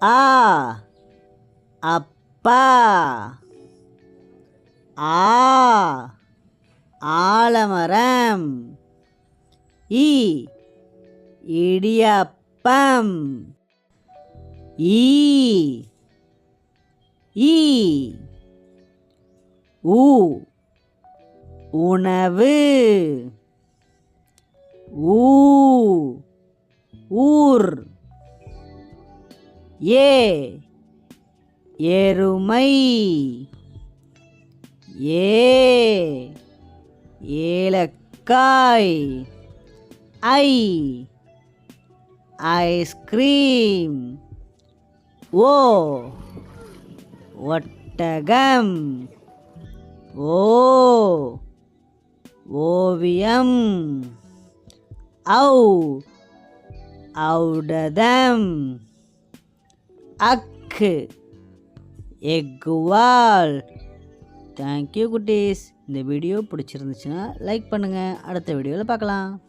ஆ அப்பா. ஆ ஆலமரம். இ இடியப்பம். ஈ ஈ உ உணவு. ஊ ஊர். ஏ எருமை. ஏ ஏலக்காய். ஐ ஐஸ்கிரீம். ஓ ஒட்டகம். ஓ ஓவியம். ஔ ஔடதம். அக்கு எக்குவால். தேங்க்யூ குட்டீஸ். இந்த வீடியோ பிடிச்சிருந்துச்சுன்னா லைக் பண்ணுங்கள். அடுத்த வீடியோவில் பார்க்கலாம்.